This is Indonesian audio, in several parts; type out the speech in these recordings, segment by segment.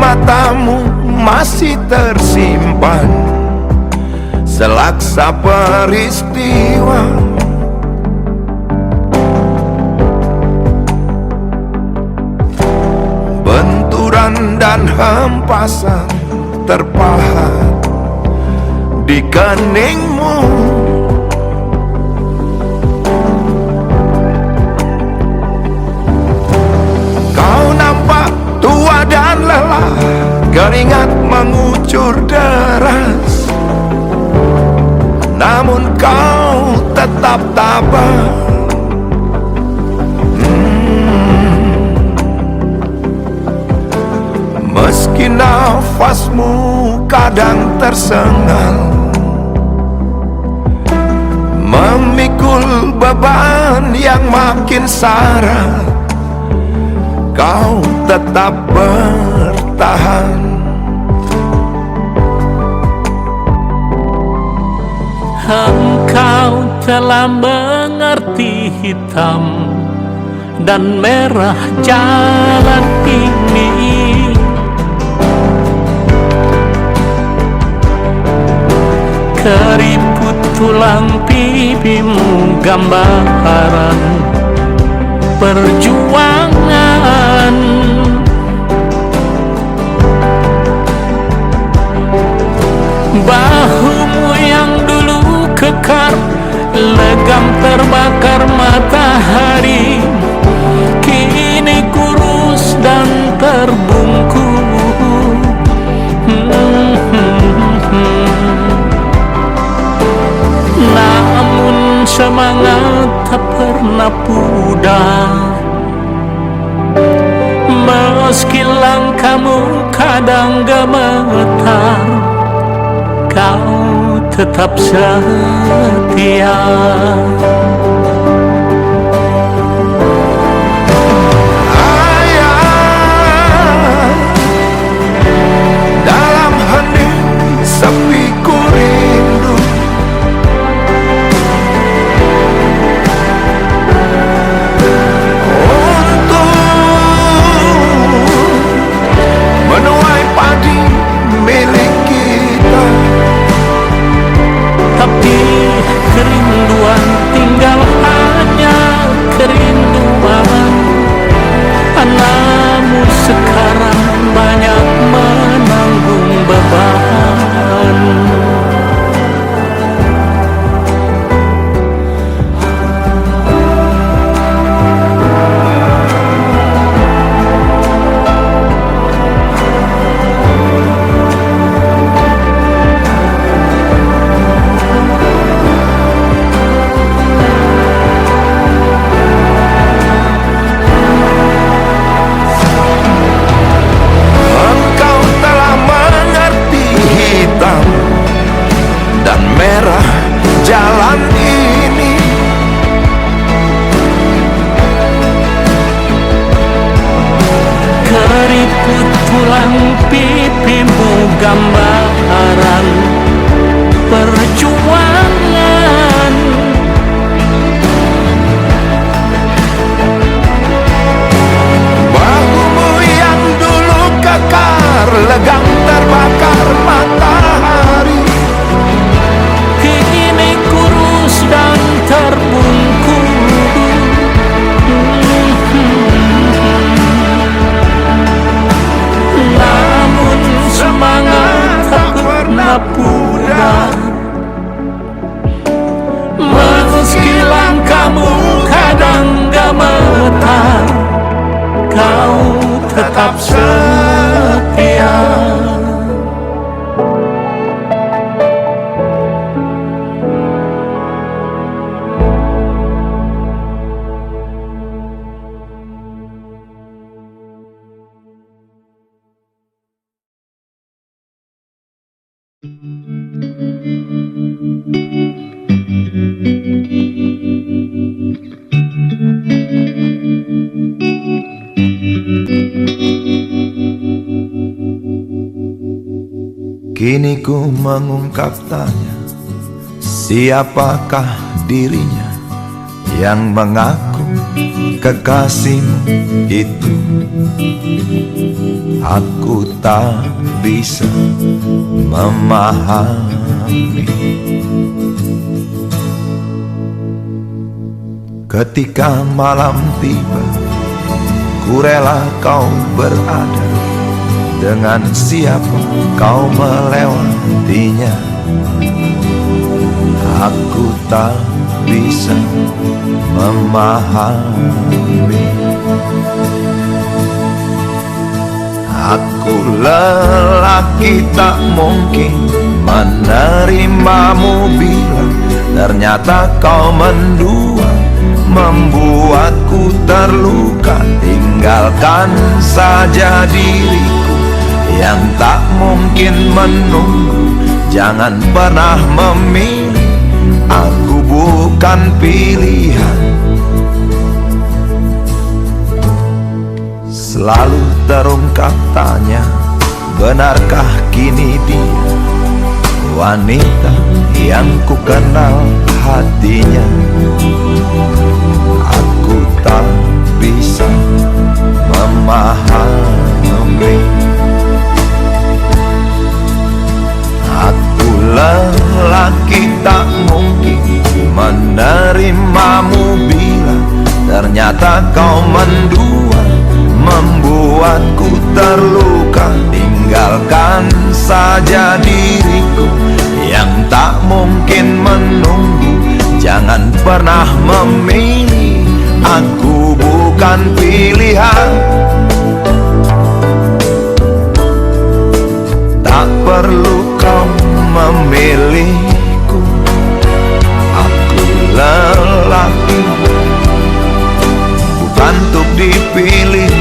Matamu masih tersimpan selaksa peristiwa, benturan dan hempasan terpahat di keningmu. Kau nampak tua dan lelah, keringat mengucur deras, namun kau tetap tabah. Meski nafasmu kadang tersengal, memikul beban yang makin syarat, kau tetap bertahan. Engkau telah mengerti hitam dan merah jalan ini. Keriput tulang pipimu gambaran perjuangan. Bahumu yang dulu kekar, legam terbakar matahari, kini kurus dan terbungkuk. Namun semangat tak pernah pudar, meski langkahmu kadang gemetar, kau tetap setia. Ayah, dalam hening sepi ku rindu, menuai padi milik kita. Tapi kerinduan tinggal hanya kerinduan. Anakmu sekarang banyak menanggung beban. Jalan ini keriput tulang pipimu gambaran perjuangan. bahumu yang dulu kekar, legam terbakar matahari, Dan terbungkuk. Namun semangat tak pernah pudar, meski langkahmu kadang gemetar, kau tetap setia. Kini ku mengungkap tanya, siapakah dirinya yang mengaku kekasihmu itu? Aku tak bisa memahami. Ketika malam tiba, ku rela kau berada. Dengan siapa kau melewatinya? Aku tak bisa memahami. Aku lelaki tak mungkin menerimamu bila ternyata kau mendua, membuatku terluka. Tinggalkan saja diriku yang tak mungkin menunggu. Jangan pernah memilih, aku bukan pilihan. Selalu terungkap tanya, benarkah kini dia wanita yang ku kenal hatinya? Aku tak bisa memahami. Aku lelaki tak mungkin menerimamu bila ternyata kau mendua, membuatku terluka. Tinggalkan saja diriku yang tak mungkin menunggu. Jangan pernah memilih, aku bukan pilihan. Tak perlu kau memilihku, aku lelaki bukan untuk dipilih.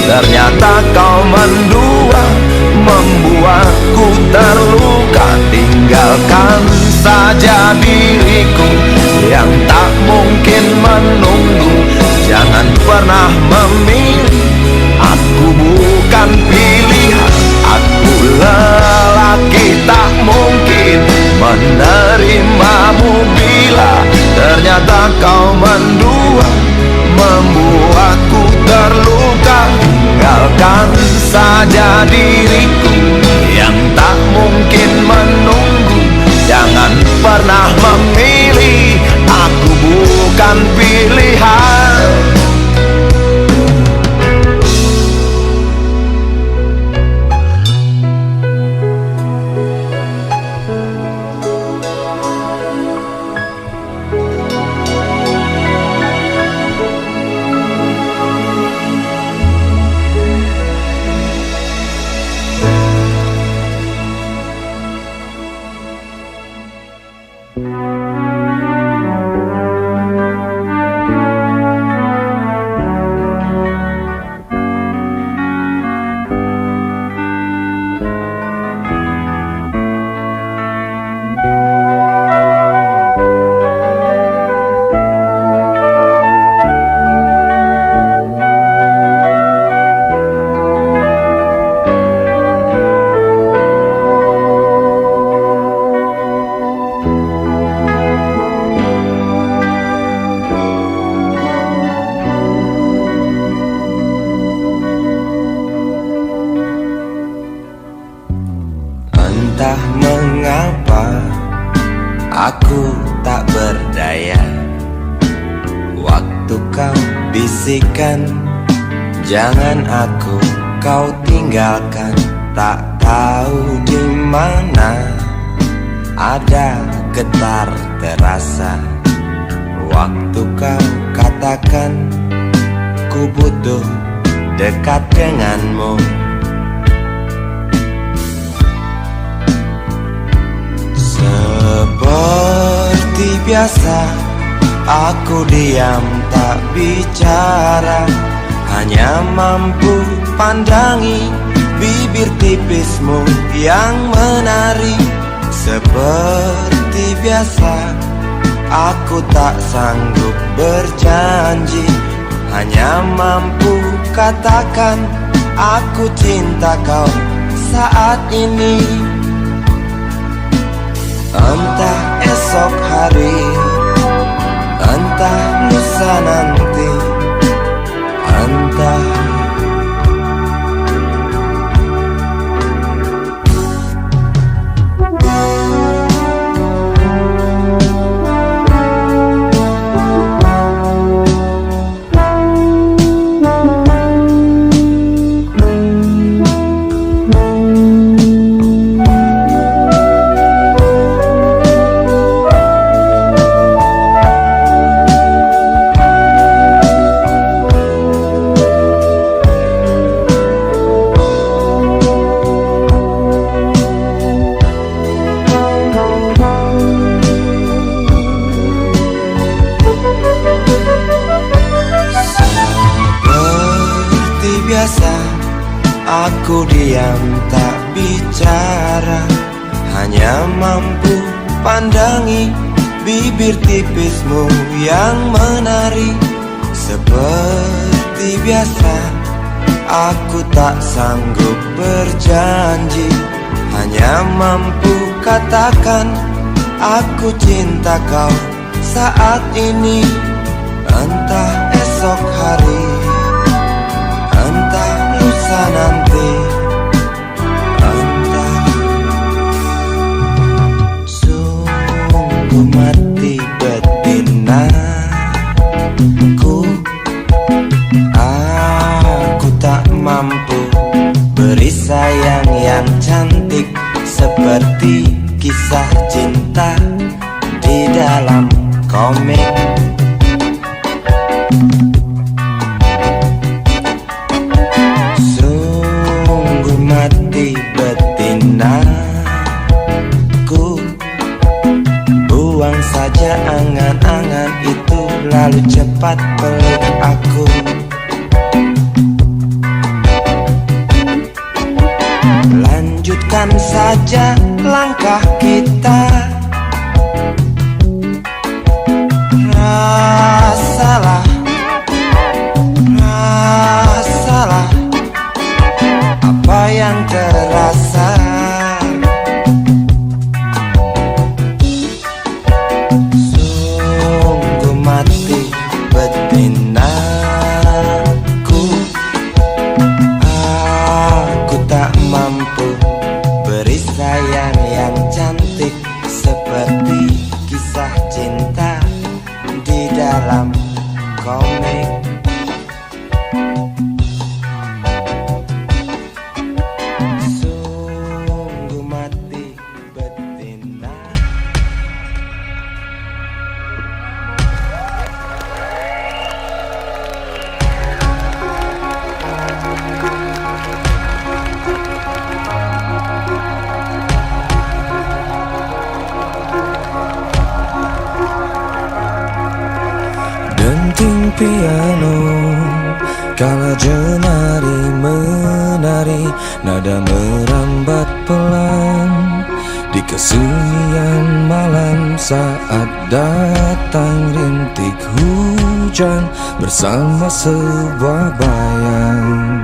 Ternyata kau mendua, membuatku terluka. Tinggalkan saja diriku yang tak mungkin menunggu. Jangan pernah memilih, aku bukan pilihan. Aku lelaki tak mungkin menerimamu bila ternyata kau mendua, membuatku terluka. Tinggalkan saja diriku yang tak mungkin menunggu. Jangan pernah memilih, aku bukan pilihan. Entah mengapa aku tak berdaya. Waktu kau bisikan jangan aku kau tinggalkan. Tak tahu di mana ada getar terasa waktu kau katakan ku butuh dekat denganmu. Seperti biasa aku diam tak bicara, hanya mampu pandangi bibir tipismu yang menari. Seperti biasa aku tak sanggup berjanji, hanya mampu katakan aku cinta kau saat ini. Entah esok hari, entah lusa nanti, entah aku diam tak bicara, hanya mampu pandangi bibir tipismu yang menari. Seperti biasa aku tak sanggup berjanji, hanya mampu katakan aku cinta kau saat ini. Entah esok hari, entah lusa nanti, entah. Sungguh mati betinaku, aku tak mampu beri sayang yang cantik seperti kisah cinta di dalam komik. Sungguh mati betinaku, buang saja angan-angan itu, lalu cepat peluk aku. Lanjutkan saja langkah kita, rasalah apa yang terasa. Sungguh mati betinaku, aku tak mampu beri sayang yang cantik seperti kisah cinta di dalam komik. Sungguh mati betina. Denting piano kala jenari menari, nada merambat pelan di kesunyian malam saat datang rintik hujan bersama sebuah bayang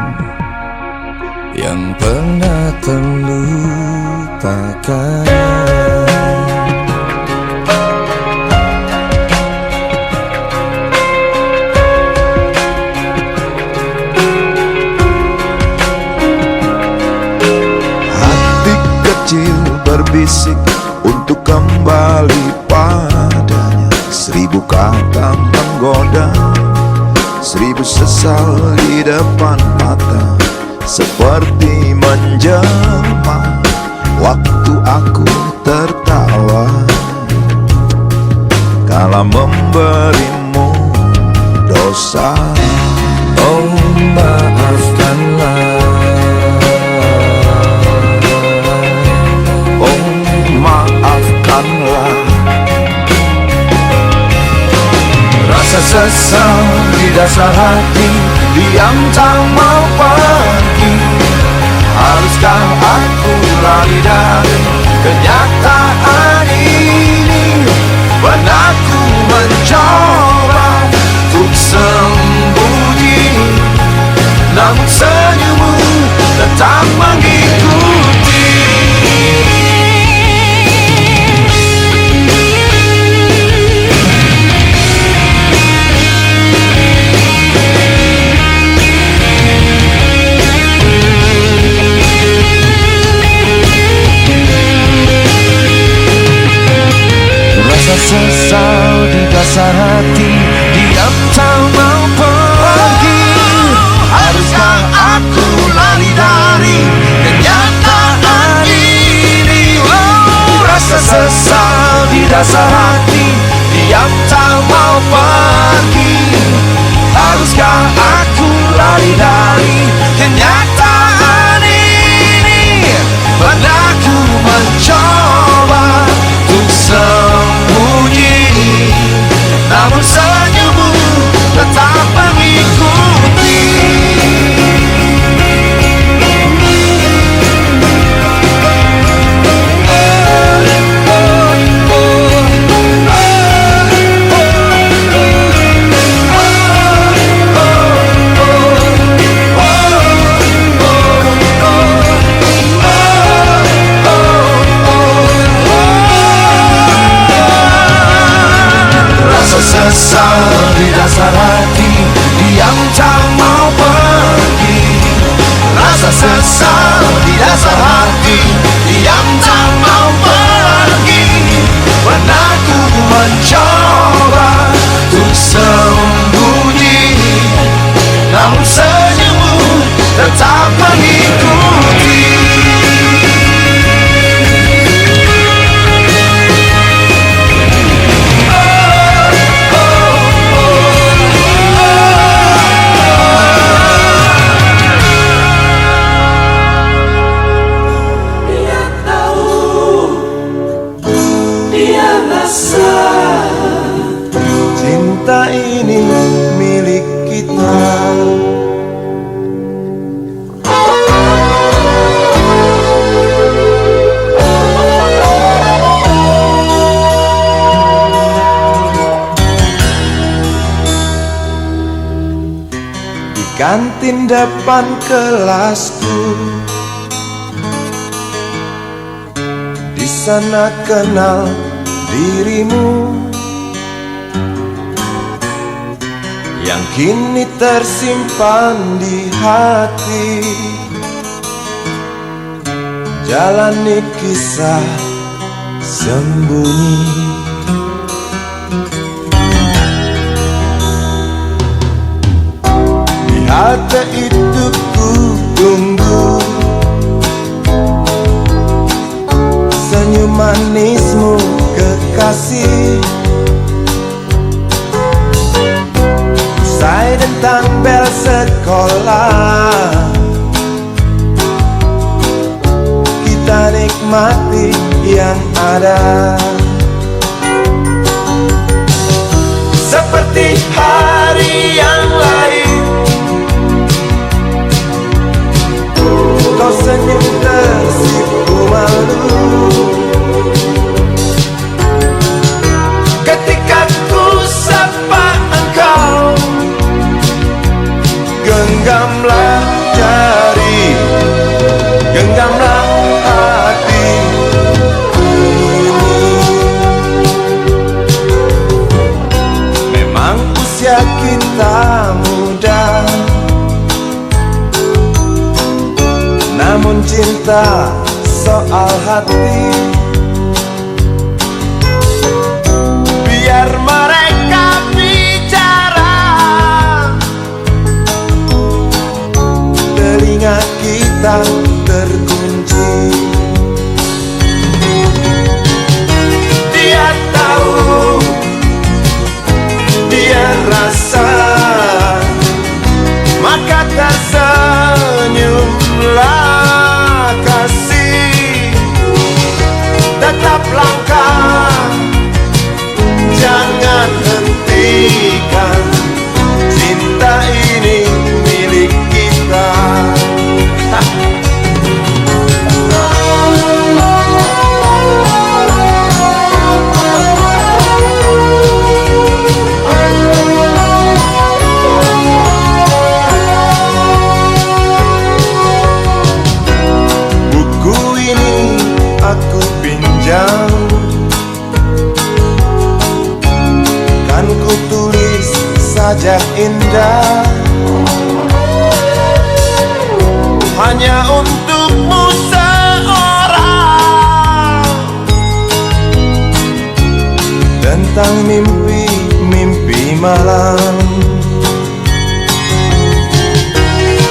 yang pernah terlupakan. Berbisik untuk kembali padanya, 1000 kata menggoda, 1000 sesal di depan mata, seperti menjelma waktu aku tertawa kala memberimu dosa. Oh maafkanlah, Oh maafkanlah. rasa sesal di dasar hati, Diam tak mau pergi. Haruskah aku lari dari kenyataan ini? Pernah ku mencoba untuk sembunyi, namun senyummu tetap mengikuti. rasa sesal di dasar hati, diam tak mau pergi. Haruskah aku lari dari kenyataan ini? Rasa sesal di dasar hati, diam tak mau pergi. Haruskah aku lari dari kenyataan ini? Pernah ku mencoba untuk sembunyi, namun senyummu tetap mengikuti. Rasa sesal di dasar hati, diam tak mau pergi. Rasa sesal di dasar hati, diam tak mau pergi. Pernah ku mencoba untuk sembunyi, namun senyummu tetap mengikuti. Cinta ini milik kita. Di kantin depan kelasku, di sana kenal dirimu, yang kini tersimpan di hati. Jalani kisah sembunyi, di halte itu ku tunggu senyum manismu kekasih. Usai tentang bel sekolah, kita nikmati yang ada. Seperti hari yang lain, kau senyum tersipu malu ketika ku sapa engkau. Genggamlah jari, genggamlah hati ini. Memang usia kita muda, namun cinta soal hati. Biar mereka bicara, telinga kita terkunci. saja indah, hanya untukmu seorang. Tentang mimpi-mimpi malam,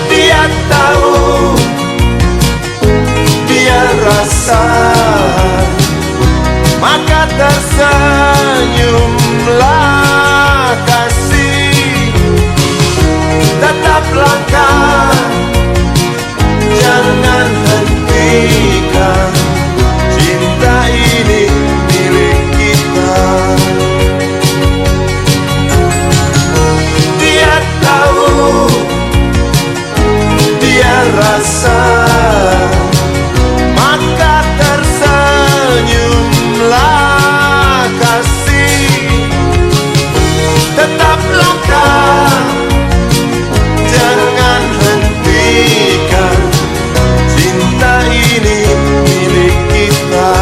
dia tahu, dia rasa, maka tersenyumlah kasih. Tetap langkah, jangan hentikan, cinta ini milik kita. Dia tahu, dia rasa, maka tersenyumlah kasih. Tetap langkah, jangan hentikan, cinta ini milik kita.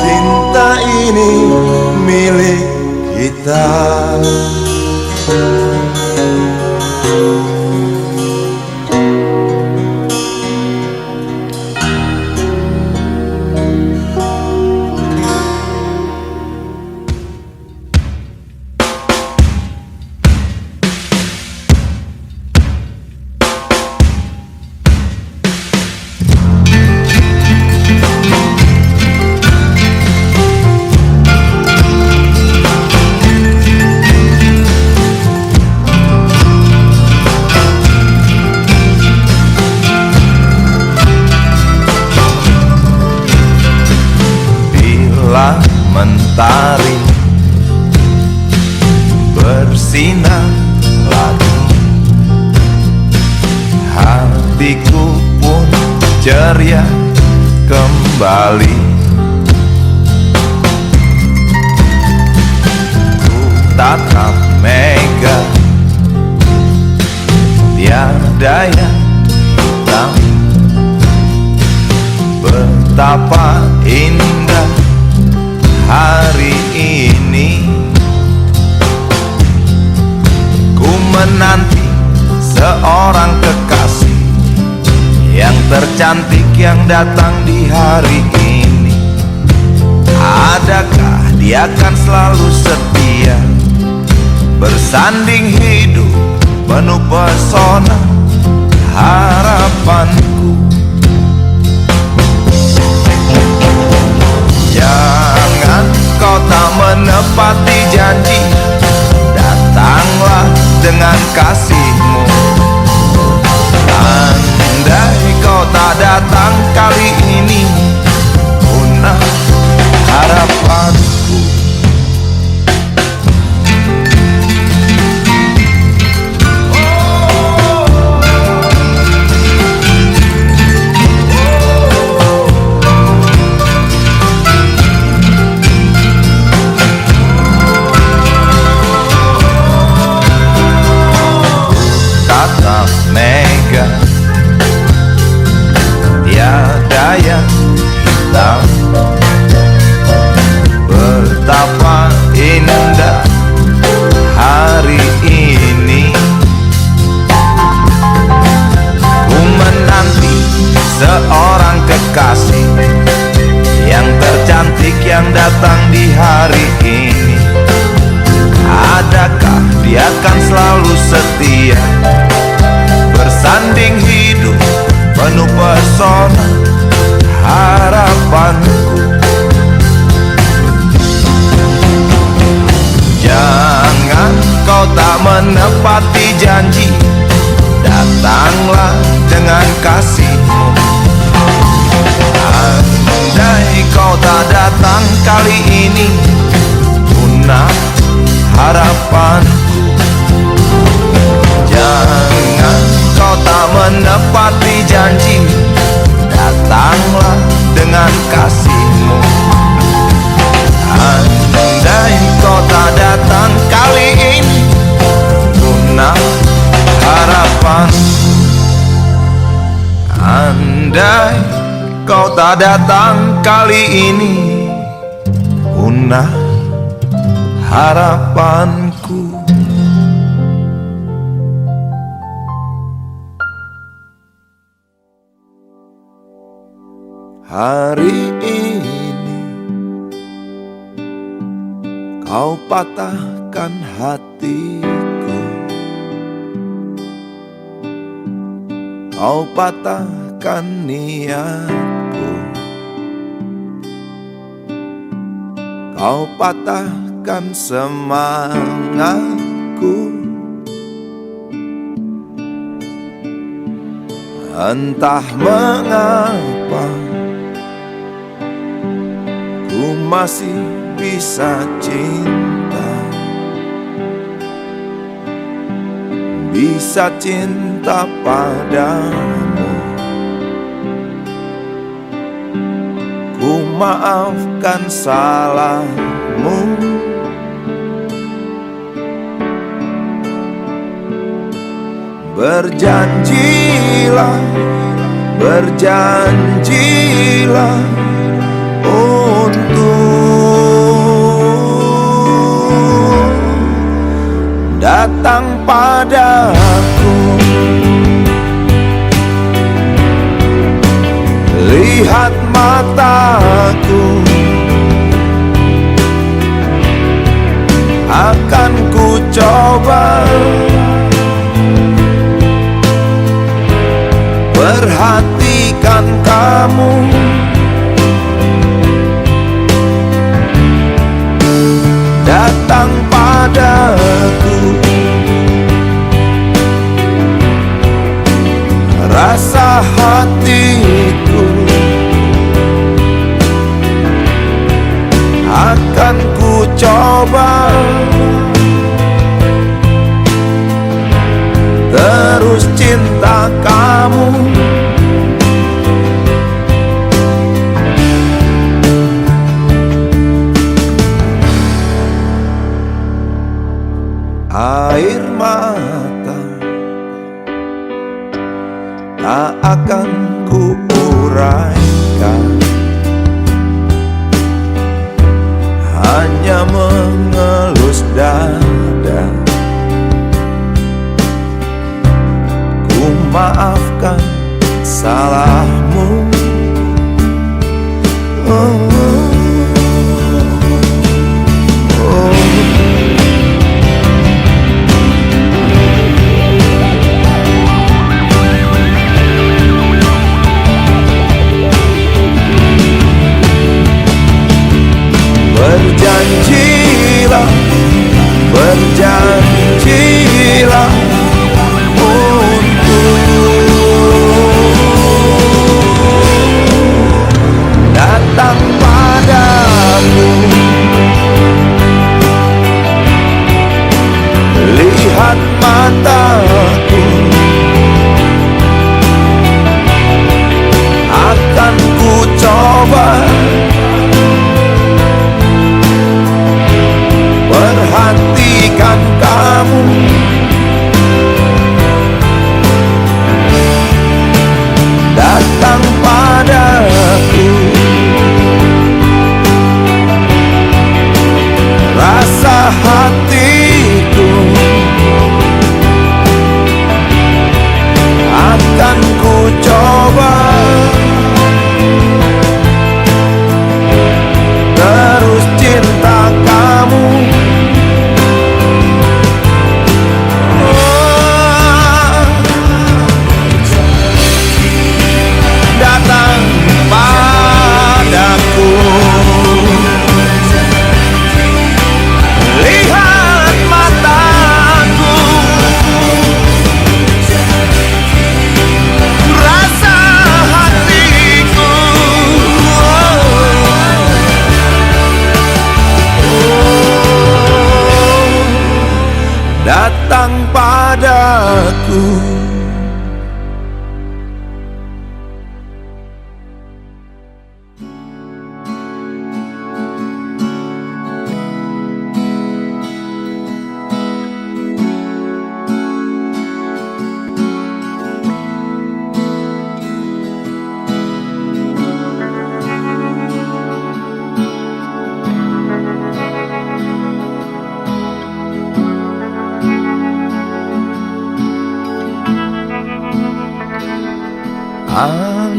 Cinta ini milik kita. Mentari bersinar lagi, hatiku pun ceria kembali. Ku tatap mega, tiada yang hitam. Betapa indah hari ini, ku menanti seorang kekasih yang tercantik yang datang di hari ini. Adakah dia akan selalu setia, bersanding hidup penuh pesona harapanku. Jangan kau tak menepati janji, datanglah dengan kasihmu. Andai kau tak datang kali ini, punah harapanku. Mega, tiada yang hitam. Betapa indah hari ini, ku menanti seorang kekasih yang tercantik yang datang di hari ini. Adakah dia akan selalu setia, bersanding hidup penuh pesona harapanku. Jangan kau tak menepati janji, datanglah dengan kasihmu. Andai kau tak datang kali ini, punah harapanku. Jangan kau tak menepati janji, datanglah dengan kasihmu. Andai kau tak datang kali ini, punah harapanku. Andai kau tak datang kali ini, punah harapanku. Hari ini kau patahkan hatiku, kau patahkan niatku, kau patahkan semangatku. Entah mengapa ku masih bisa cinta, bisa cinta padamu. Ku maafkan salahmu, berjanjilah, berjanjilah untuk datang padaku. Lihat mataku, akan ku coba perhatikan kamu. Datang padaku, rasa hatiku akan ku coba terus cinta kamu. Air mata tak akan ku uraikan, hanya mengelus dada. Ku maafkan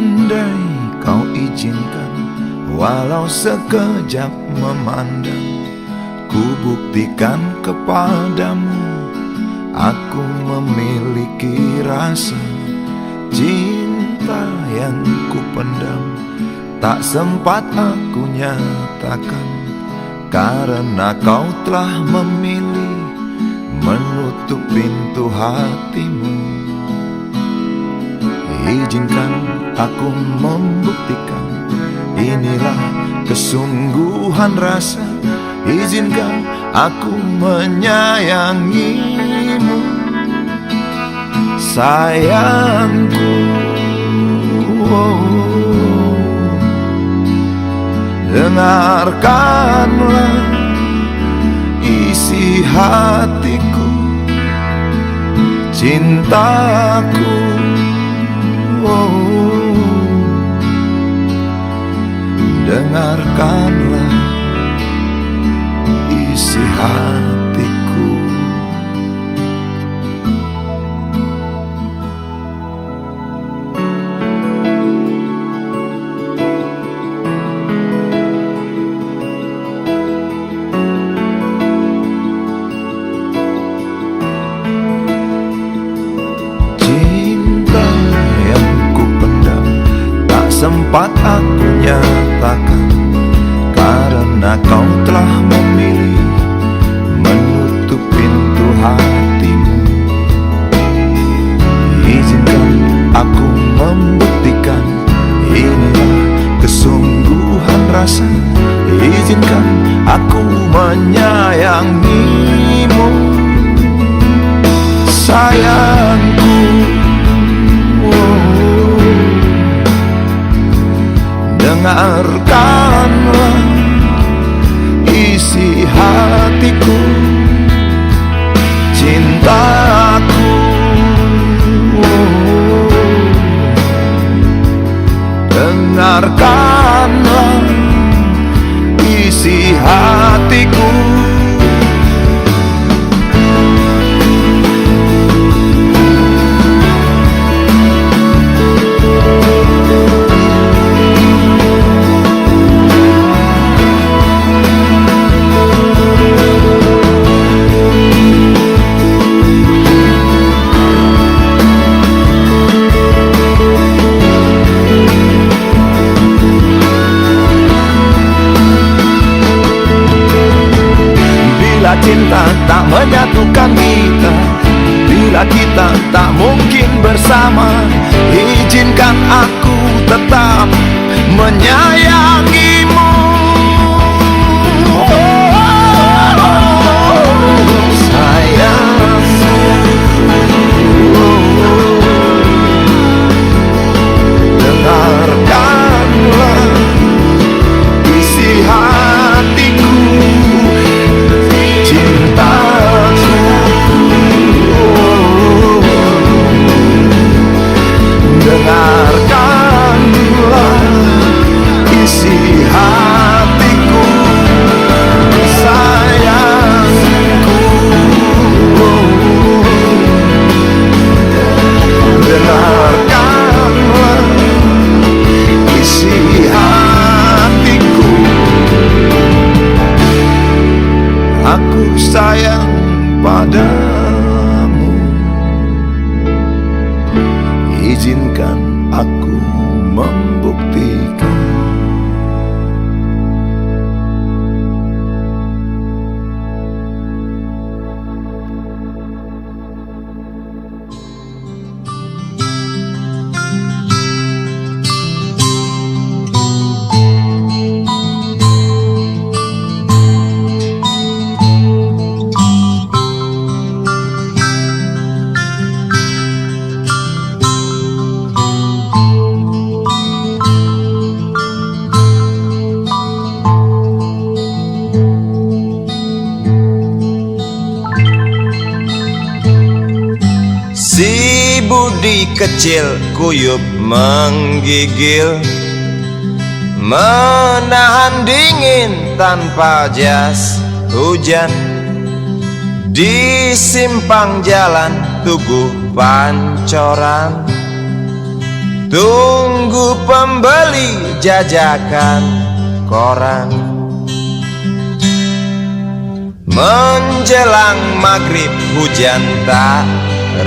Andai kau izinkan, walau sekejap memandang, ku buktikan kepadamu, aku memiliki rasa cinta yang ku pendam. Tak sempat aku nyatakan, karena kau telah memilih menutup pintu hatimu. Izinkan aku membuktikan, inilah kesungguhan rasa. Izinkan aku menyayangimu, sayangku. Dengarkanlah isi hatiku, cintaku. Dengarkanlah isi hatiku. Sempat aku nyatakan, karena kau telah memilih menutup pintu hatimu. Izinkan aku membuktikan, inilah kesungguhan rasa. Izinkan aku menyayangimu, sayangku. Dengarkanlah isi hatiku, cintaku. Dengarkanlah isi hatiku. Bila cinta tak menyatukan kita, bila kita tak mungkin bersama, izinkan aku tetap menyayangimu. Sayang, dengarkanlah isi hatiku, cintaku. Dengarkanlah isi hatiku, sayangku. Dengarkanlah isi hatiku. Aku sayang padamu, izinkan aku membuktikan. Si budi kecil kuyup menggigil, menahan dingin tanpa jas hujan. Di simpang jalan Tugu Pancoran, tunggu pembeli jajakan koran. Menjelang maghrib hujan tak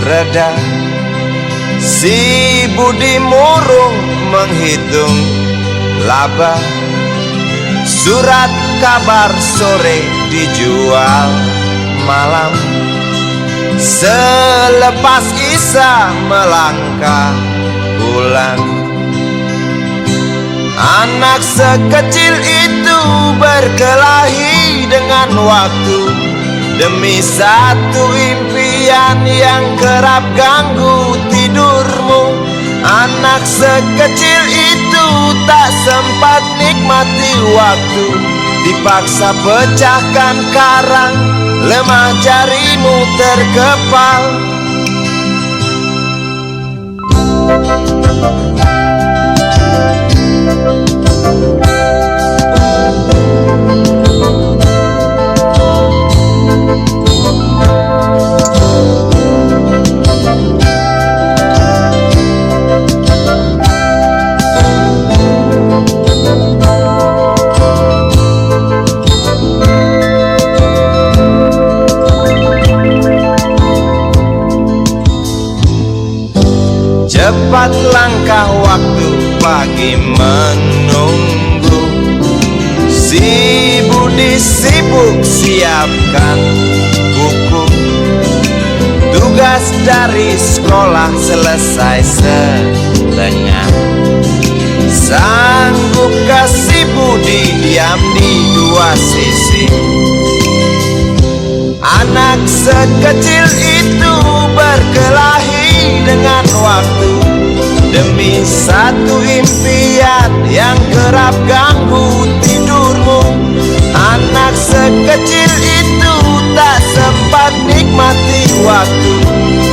reda, si Budi murung menghitung laba. Surat kabar sore dijual malam. Selepas Isya melangkah pulang, anak sekecil itu berkelahi dengan waktu demi satu impian yang kerap ganggu tidurmu. Anak sekecil itu tak sempat nikmati waktu, dipaksa pecahkan karang, lemah jarimu terkepal. Cepat langkah waktu, pagi menunggu. Si Budi sibuk siapkan buku. Tugas dari sekolah selesai setengah. Sanggupkah si Budi diam di dua sisi? Anak sekecil itu berkelahi dengan waktu demi satu impian yang kerap ganggu tidurmu. Anak sekecil itu tak sempat nikmati waktu,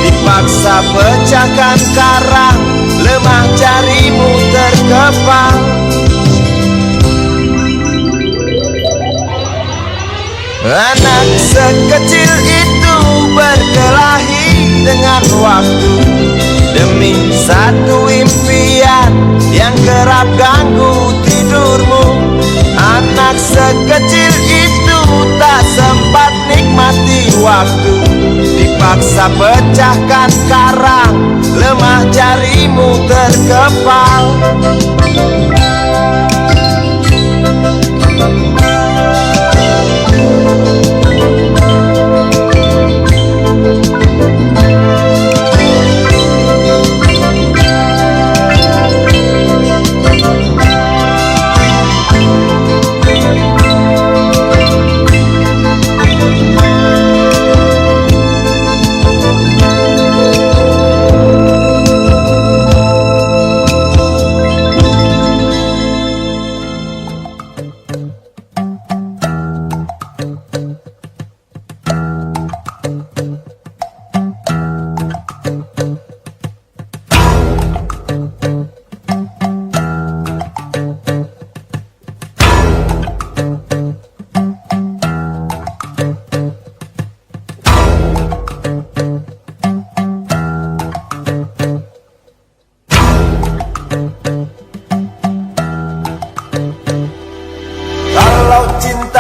dipaksa pecahkan karang, lemah jarimu terkepal. Anak sekecil itu berkelahi dengan waktu demi satu impian yang kerap ganggu tidurmu. Anak sekecil itu tak sempat nikmati waktu, dipaksa pecahkan karang, lemah jarimu terkepal.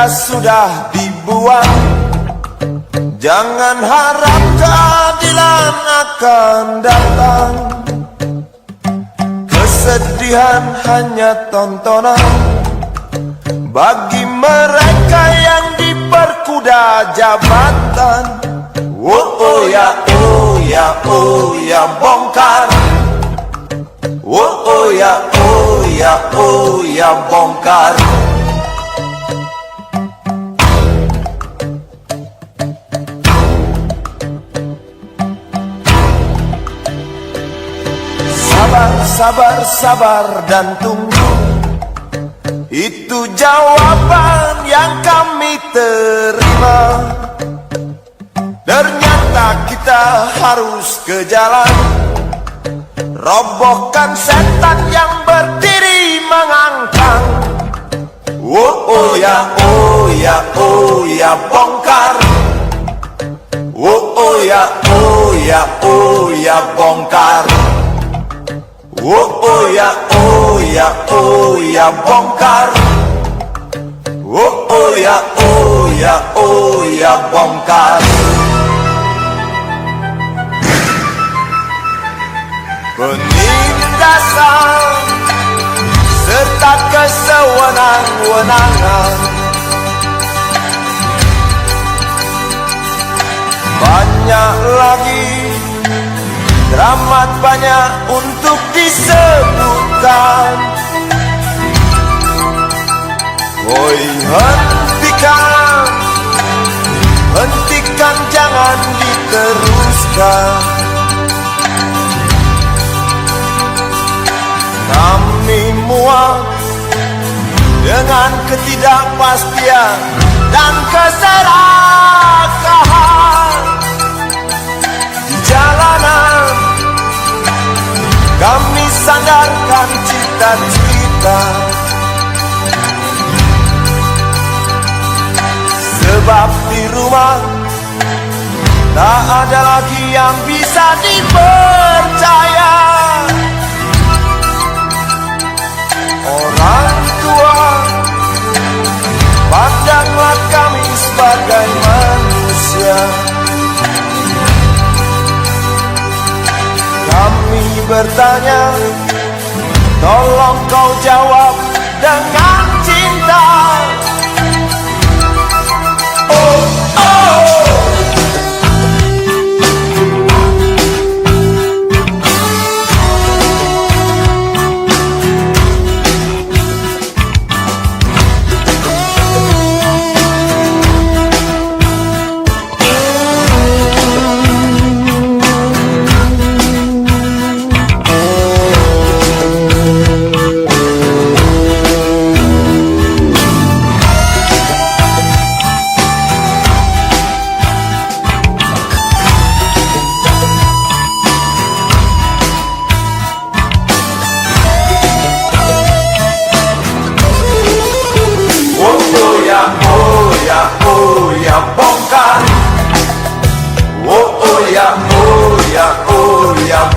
Sudah dibuang, jangan harap keadilan akan datang. Kesedihan hanya tontonan bagi mereka yang diperkuda jabatan. Oh ya, oh ya, oh ya, bongkar. Oh ya, oh ya, oh ya, bongkar. Sabar, sabar dan tunggu, itu jawaban yang kami terima. Ternyata kita harus ke jalan, robohkan setan yang berdiri mengangkang. Oh ya, oh ya, oh ya, bongkar. Oh ya, oh ya, oh ya, bongkar. Oh ya, oh ya, oh ya, bongkar. Oh ya, oh ya, oh ya, bongkar. Penindasan serta kesewenang-wenangan, banyak lagi, teramat banyak untuk disebutkan. Woi, hentikan, hentikan, jangan diteruskan. Kami muak dengan ketidakpastian dan keserakahan di jalanan. Kami sandarkan cita-cita, sebab di rumah tak ada lagi yang bisa dipercaya. Orang tua, pandanglah kami sebagai manusia. Kami bertanya, tolong kau jawab dengan cinta. Oh, oh.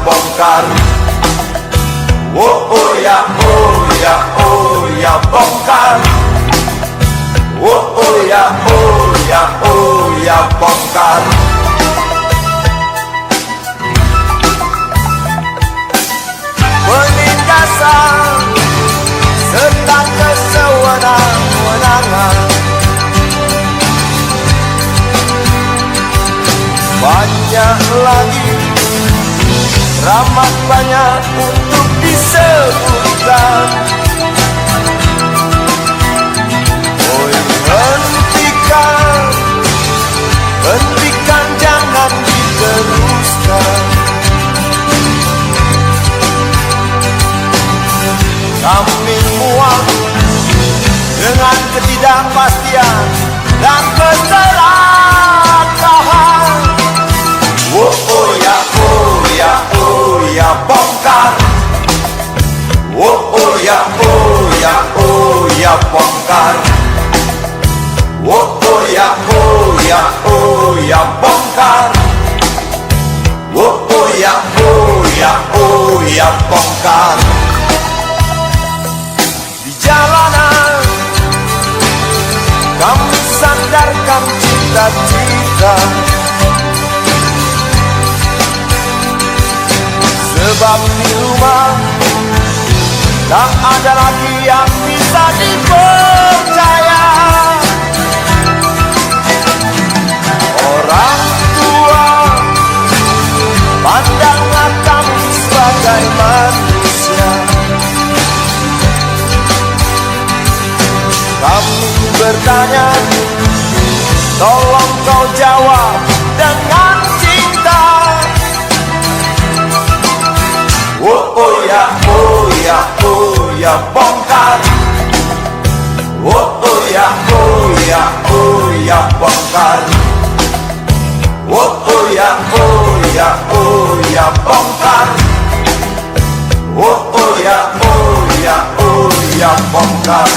Bongkar. Oh ya, oh ya, oh ya, bongkar. Oh ya, oh ya, oh ya, bongkar. Penindasan serta kesewenang-wenangan, banyak lagi, teramat banyak untuk disebutkan. Oh, hentikan, hentikan, jangan diteruskan. Kami muak dengan ketidakpastian dan keserakahan. Oh ya, oh ya, oh ya, bongkar. Oh ya, oh ya, oh ya, bongkar. Oh ya, oh ya, oh ya, bongkar. Oh ya, oh ya, oh ya, bongkar. Di jalanan kami sandarkan cita-cita, sebab di rumah tak ada lagi yang bisa dipercaya. Orang tua, pandanglah kami sebagai manusia. Kami bertanya, tolong kau jawab dengan cinta. Oh ya, oh ya, oh ya, bongkar. Oh ya, oh ya, oh ya, bongkar. Oh ya, oh ya, oh ya, bongkar. Oh ya, oh ya, oh ya, bongkar.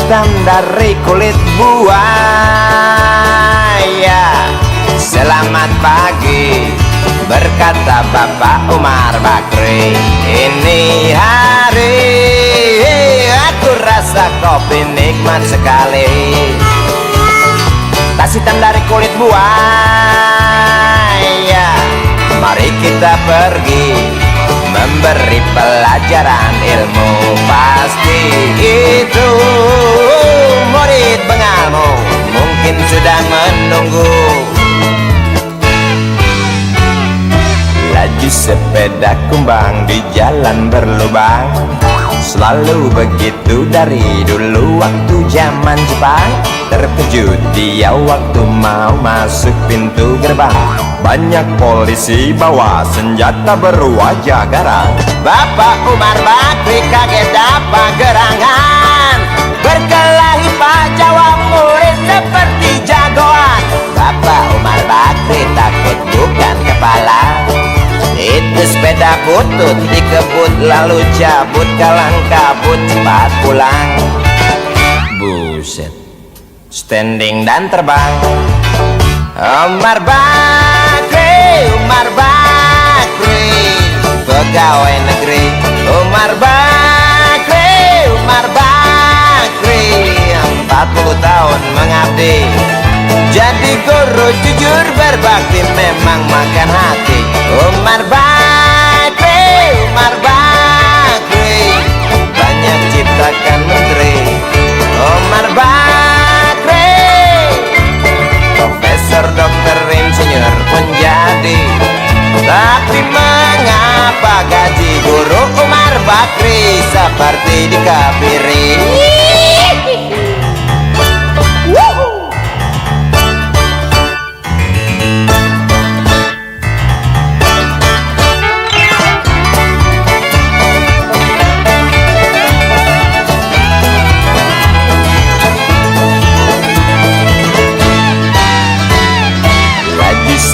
hitam dari kulit buaya. Selamat pagi, berkata Bapak Umar Bakri. Ini hari aku rasa kopi nikmat sekali. Tas hitam dari kulit buaya, mari kita pergi memberi pelajaran ilmu. Pasti itu murid bengalmu mungkin sudah menunggu. Laju sepeda kumbang di jalan berlubang, selalu begitu dari dulu waktu zaman Jepang. Terkejut dia waktu mau masuk pintu gerbang, banyak polisi bawa senjata berwajah garang. Bapak Umar Bakri kaget dapat gerangan, berkelahi Pak jawab murid seperti jagoan. Bapak Umar Bakri takut bukan kepala, itu sepeda butut dikebut lalu cabut, kalang kabut cepat pulang. Buset, standing dan terbang. Umar Bakri, Umar Bakri, pegawai negeri. Umar Bakri, Umar Bakri, 40 tahun mengabdi. Jadi guru jujur berbakti memang makan hati. Umar Bakri, Umar Bakri, banyak ciptakan menteri. Umar Bakri, profesor, dokter, insinyur pun jadi. Tapi mengapa gaji guru Umar Bakri seperti dikebiri?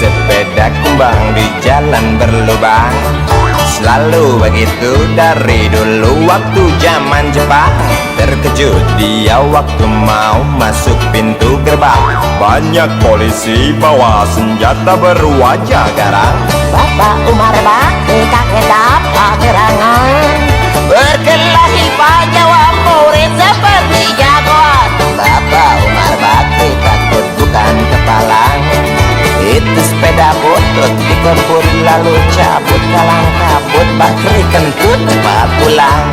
Sepeda kumbang di jalan berlubang, selalu begitu dari dulu waktu zaman Jepang. Terkejut dia waktu mau masuk pintu gerbang, banyak polisi bawa senjata berwajah garang. Bapak Umar Bakri kaget dapat gerangan, Berkelahi Pak jawab murid seperti jagoan. Bapak Umar Bakri takut bukan kepala, itu sepeda butut dikebut lalu cabut, kalang kabut Bakri kentut cepat pulang.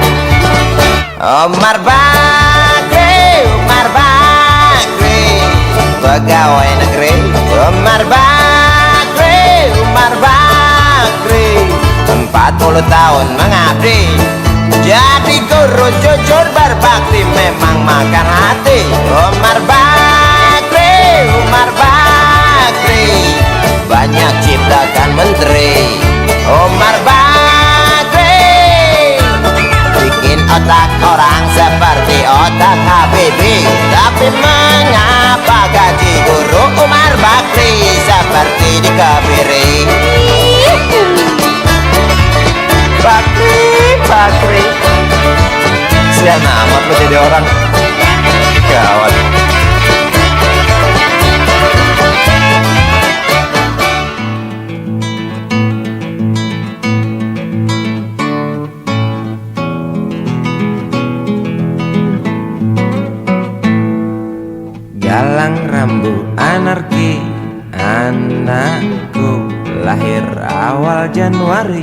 Umar Bakri, Umar Bakri, pegawai negeri. Umar Bakri, Umar Bakri, 40 tahun mengabdi. Jadi guru jujur berbakti memang makan hati. Umar Bakri, Umar Bakri, banyak ciptakan menteri. Umar Bakri bikin otak orang seperti otak Habibie. Tapi mengapa gaji guru Umar Bakri seperti dikebiri? Bakri, Bakri, sian amat lo jadi orang. Gawat. Galang rambu anarki, anakku lahir awal Januari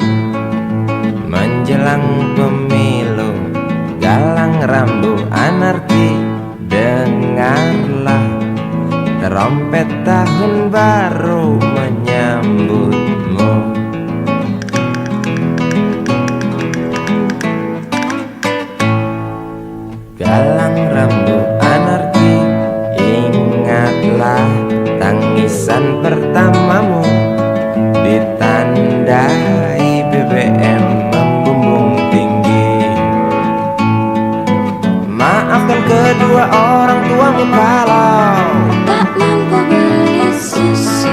menjelang pemilu. Galang rambu anarki, dengarlah trompet tahun baru menyambutmu. Galang rambu anarki, ingatlah tangisan pertamamu ditandai BBM membumbung tinggi. Maafkan kedua orang tuamu kalau tak mampu beli susu.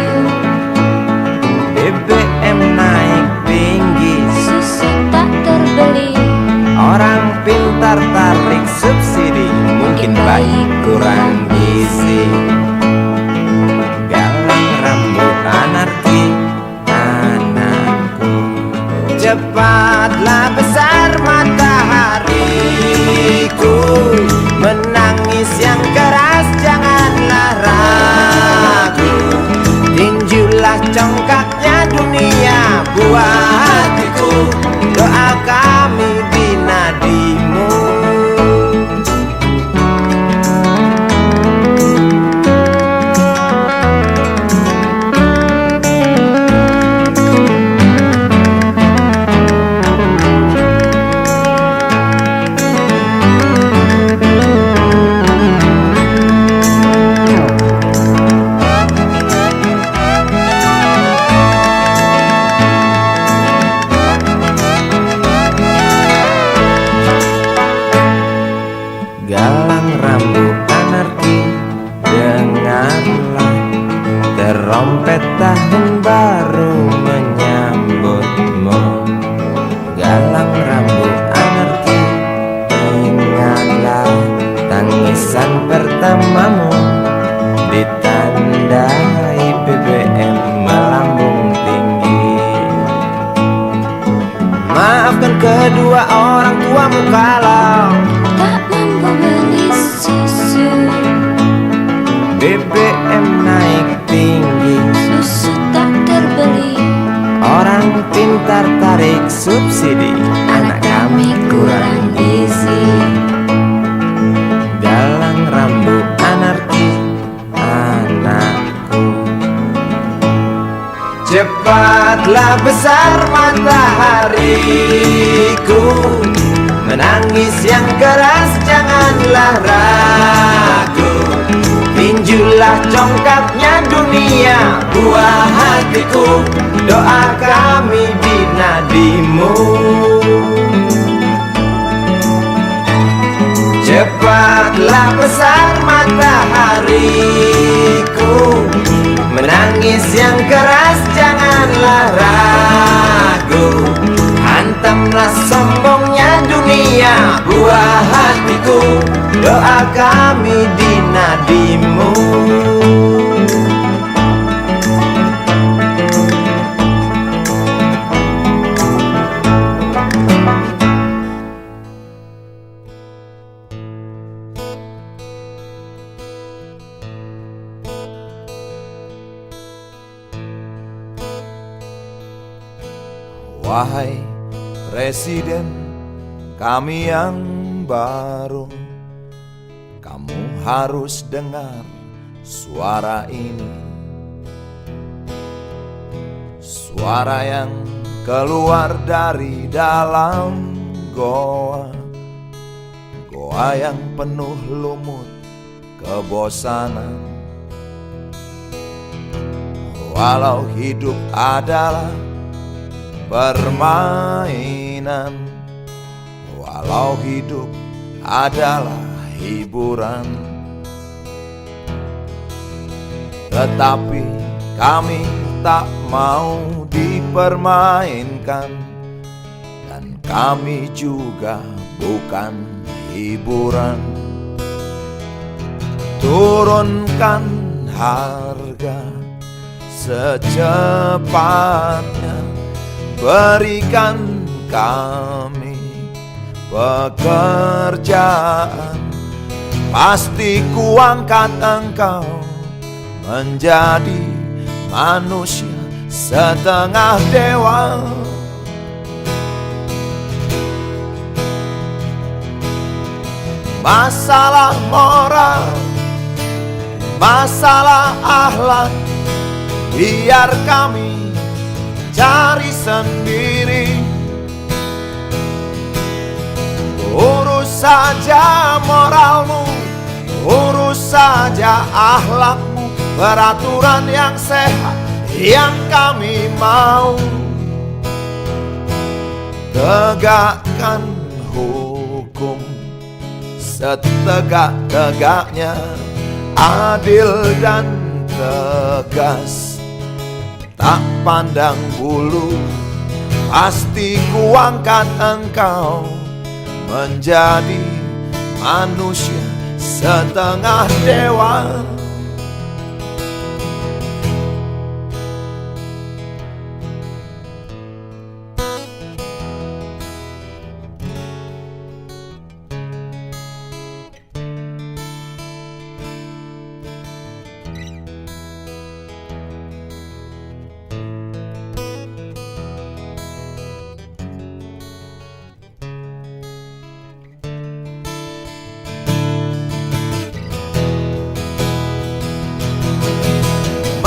Cepatlah besar matahariku, menangis yang keras janganlah ragu. Tinjulah congkaknya dunia buah hatiku, doa kami di nadimu. Galang rambut anarki, dengarlah terompet tahun baru menyambutmu. Galang rambut anarki, ingatlah tangisan pertamamu, ditandai BBM melambung tinggi. Maafkan kedua orang tuamu kalau tak mampu beli susu, BBM naik tinggi, susu tak terbeli. orang pintar tarik subsidi, anak kami kurang gizi. Galang rambut anarki, anakku. Cepatlah besar matahariku, menangis yang keras janganlah ragu. Tinjulah congkaknya dunia buah hatiku, doa kami di nadimu. Cepatlah besar matahariku, menangis yang keras janganlah ragu. Hantamlah sombongnya dunia buah hatiku, doa kami di nadimu. Wahai Presiden kami yang baru, kamu harus dengar suara ini. Suara yang keluar dari dalam goa, goa yang penuh lumut kebosanan. Walau hidup adalah permainan, walau hidup adalah hiburan, tetapi kami tak mau dipermainkan, dan kami juga bukan hiburan. Turunkan harga secepatnya, berikan kami pekerjaan, pasti kuangkat engkau menjadi manusia setengah dewa. Masalah moral, masalah akhlak, biar kami cari sendiri. Urus saja moralmu, urus saja akhlakmu, peraturan yang sehat yang kami mau. Tegakkan hukum setegak-tegaknya, adil dan tegas, tak pandang bulu, pasti kuangkat engkau menjadi manusia setengah dewa.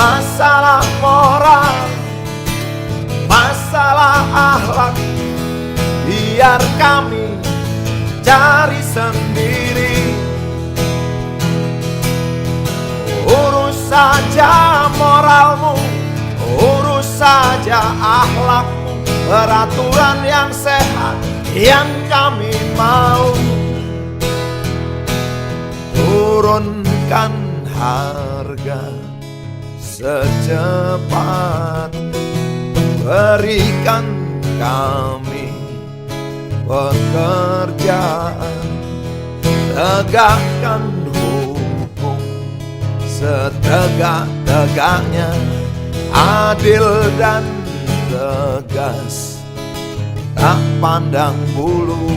masalah moral, masalah akhlak, biar kami cari sendiri. Urus saja moralmu, urus saja akhlakmu, peraturan yang sehat yang kami mau. Turunkan harga secepatnya, berikan kami pekerjaan, tegakkan hukum setegak-tegaknya, adil dan tegas, tak pandang bulu.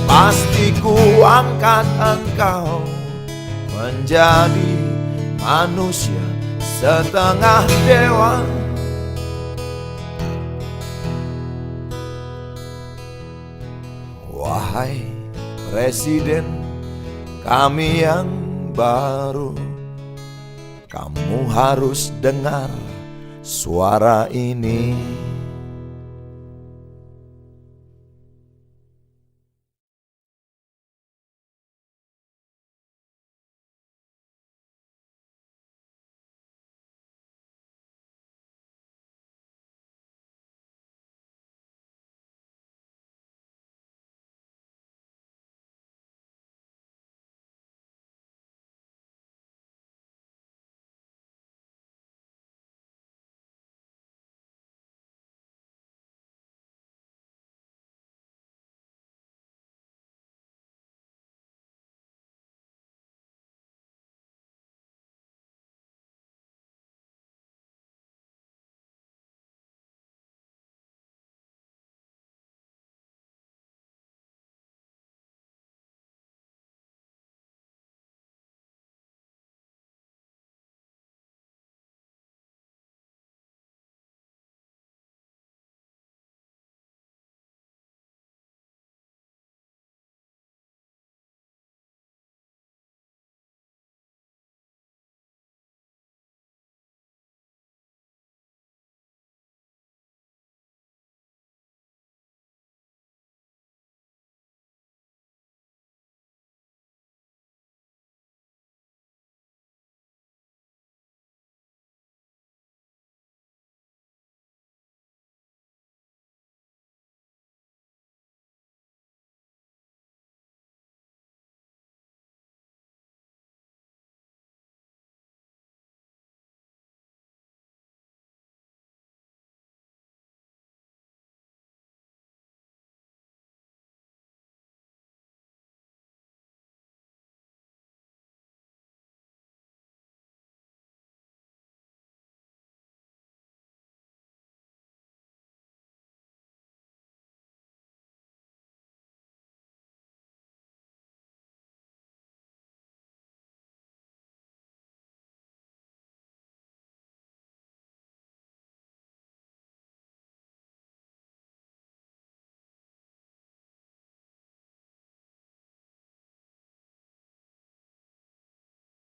Pasti ku angkat engkau menjadi manusia setengah dewa. Wahai Presiden kami yang baru, kamu harus dengar suara ini.